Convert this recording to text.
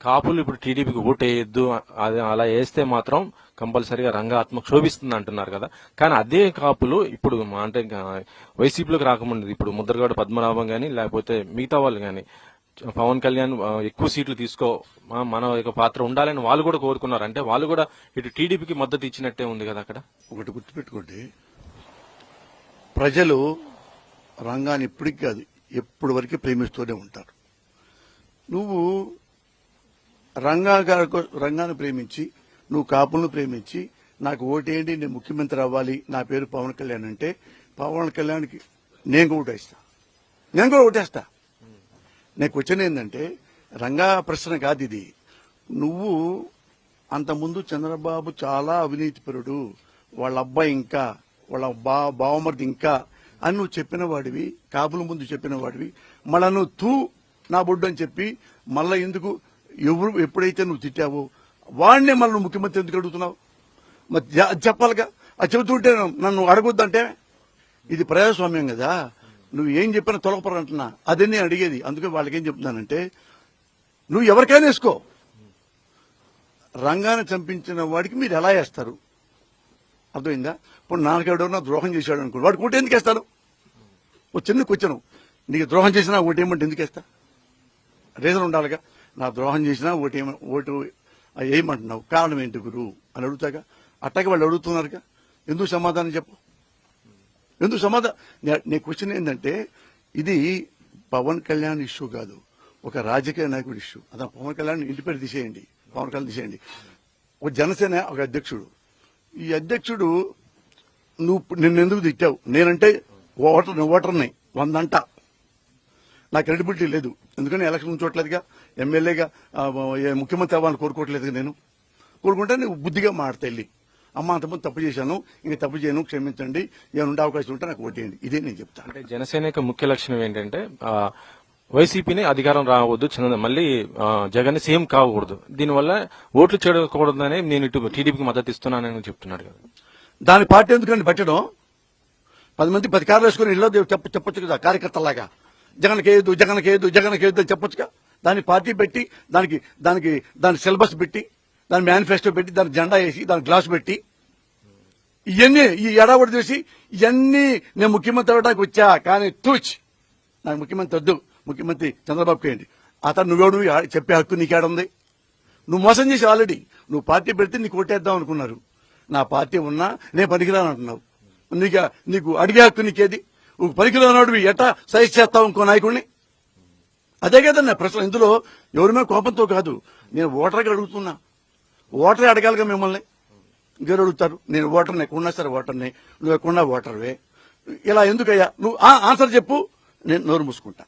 కాపులు ఇప్పుడు టీడీపీకి ఓటు వేయొద్దు, అది అలా వేస్తే మాత్రం కంపల్సరీగా రంగ ఆత్మ క్షోభిస్తుంది అంటున్నారు కదా. కానీ అదే కాపులు ఇప్పుడు అంటే వైసీపీలోకి రాకముందు ఇప్పుడు ముద్రగడ పద్మనాభం గాని లేకపోతే మిగతా వాళ్ళు గాని పవన్ కళ్యాణ్ ఎక్కువ సీట్లు తీసుకో, మన యొక్క పాత్ర ఉండాలని వాళ్ళు కూడా కోరుకున్నారు. అంటే వాళ్ళు కూడా ఇటు టీడీపీకి మద్దతు ఇచ్చినట్టే ఉంది కదా. అక్కడ ఒకటి గుర్తుపెట్టుకోండి, ప్రజలు రంగాన్ని ఇప్పటికి కాదు ఎప్పటి వరకు ప్రేమిస్తూనే ఉంటారు. నువ్వు రంగాన్ని ప్రేమించి, నువ్వు కాపులను ప్రేమించి నాకు ఓటేయండి, నేను ముఖ్యమంత్రి అవ్వాలి, నా పేరు పవన్ కళ్యాణ్ అంటే పవన్ కళ్యాణ్కి నేను కూడా ఓటేస్తా. నాకు వచ్చిన ఏంటంటే రంగా ప్రశ్న కాదు ఇది. నువ్వు అంతకుముందు చంద్రబాబు చాలా అవినీతిపరుడు, వాళ్ళ అబ్బాయి ఇంకా, వాళ్ళ బావమరిది ఇంకా అని నువ్వు చెప్పిన వాడివి, కాపుల ముందు చెప్పిన వాడివి. మళ్ళా నువ్వు నా బొడ్డు అని చెప్పి మళ్ళా ఎందుకు ఎప్పుడైతే నువ్వు తిట్టావో వాడినే మళ్ళీ నువ్వు ముఖ్యమంత్రి ఎందుకు అడుగుతున్నావు? మరి చెప్పాలిగా. అది చెబుతుంటే నన్ను అడగొద్దంటే ఇది ప్రజాస్వామ్యం కదా. నువ్వు ఏం చెప్పినా తొలగపరంటున్నా అదే నేను అడిగేది. అందుకే వాళ్ళకేం చెప్తున్నానంటే నువ్వు ఎవరికైనా వేసుకో, రంగాన్ని చంపించిన వాడికి మీరు ఎలా వేస్తారు? అర్థమైందా? ఇప్పుడు నాకెవడన్నా ద్రోహం చేశాడు అనుకో, వాడికి ఓటు ఎందుకు వేస్తాను? ఓ చిన్న క్వశ్చన్, నీకు ద్రోహం చేసినా ఓటు ఏమంటే ఎందుకు వేస్తా? రీజన్ ఉండాలిగా. నా ద్రోహం చేసినా ఓటు ఏమంటున్నావు, కారణం ఏంటి గురు అని అడుగుతాగా. అట్టగా వాళ్ళు అడుగుతున్నారుగా. ఎందుకు సమాధానం చెప్పు? ఎందుకు సమాధానం? నీ క్వశ్చన్ ఏంటంటే ఇది పవన్ కళ్యాణ్ ఇష్యూ కాదు, ఒక రాజకీయ నాయకుడి ఇష్యూ. అదే పవన్ కళ్యాణ్ ఇంటి పేరు తీసేయండి, పవన్ కళ్యాణ్ తీసేయండి. ఒక జనసేన ఒక అధ్యక్షుడు, ఈ అధ్యక్షుడు నిన్నెందుకు తిట్టావు? నేనంటే ఓటర్ని 100 అంట, నాకు క్రెడిబిలిటీ లేదు. ఎందుకని ఎలక్షన్ ఉంచోట్లేదుగా, ఎమ్మెల్యేగా ముఖ్యమంత్రి అవ్వాలని కోరుకోవట్లేదుగా. నేను కోరుకుంటే నువ్వు బుద్ధిగా మాడతా వెళ్ళి, అమ్మ అంతకుముందు తప్పు చేశాను, ఇంక తప్పు చేయను, క్షమించండి, ఏమైనా అవకాశం ఉంటే నాకు ఓటేయండి. ఇదే నేను చెప్తాను. అంటే జనసేన యొక్క ముఖ్య లక్షణం ఏంటంటే వైసీపీని అధికారం రావద్దు, మళ్ళీ జగన్ సీఎం కావకూడదు, దీనివల్ల ఓట్లు చేయకూడదని నేను ఇటు టీడీపీకి మద్దతు ఇస్తున్నానని చెప్తున్నాడు కదా. దాని పార్టీ ఎందుకండి పెట్టడం? 10 మంది 10 కార్లు వేసుకుని ఇళ్ళో చెప్పొచ్చు కదా, కార్యకర్తలాగా జగన్కేయద్దు అని చెప్పొచ్చుగా. దాని పార్టీ పెట్టి దాని సిలబస్ పెట్టి, దాని మేనిఫెస్టో పెట్టి, దాని జెండా వేసి, దాని గ్లాస్ పెట్టి, ఇవన్నీ ఈ ఎడాబడి చేసి ఇవన్నీ నేను ముఖ్యమంత్రి అవ్వడానికి వచ్చా, కానీ నాకు ముఖ్యమంత్రి వద్దు, ముఖ్యమంత్రి చంద్రబాబు చేయండి. అతను నువ్వు చెప్పే హక్కు నీకేడుంది? నువ్వు మోసం చేసి ఆల్రెడీ నువ్వు పార్టీ పెడితే నీకు ఓటేద్దాం అనుకున్నారు. నా పార్టీ ఉన్నా నేను పనికిరాను అంటున్నావు. నీకు అడిగే హక్కు నీకేది? నువ్వు పనికిరానోడివి ఎట్టా సైజ్ చేస్తావు ఇంకో నాయకుడిని? అదే కదన్నా ప్రశ్న. ఇందులో ఎవరిమే కోపంతో కాదు, నేను ఓటర్గా అడుగుతున్నా. ఓటరే అడగాలిగా మిమ్మల్ని, ఇంకెవరు అడుగుతారు? నేను ఓటర్ని, ఎక్కడున్నా సరే ఓటర్ని, నువ్వు ఎక్కడున్నా ఓటర్వే. ఇలా ఎందుకయ్యా? నువ్వు ఆన్సర్ చెప్పు, నేను నోరు మూసుకుంటా.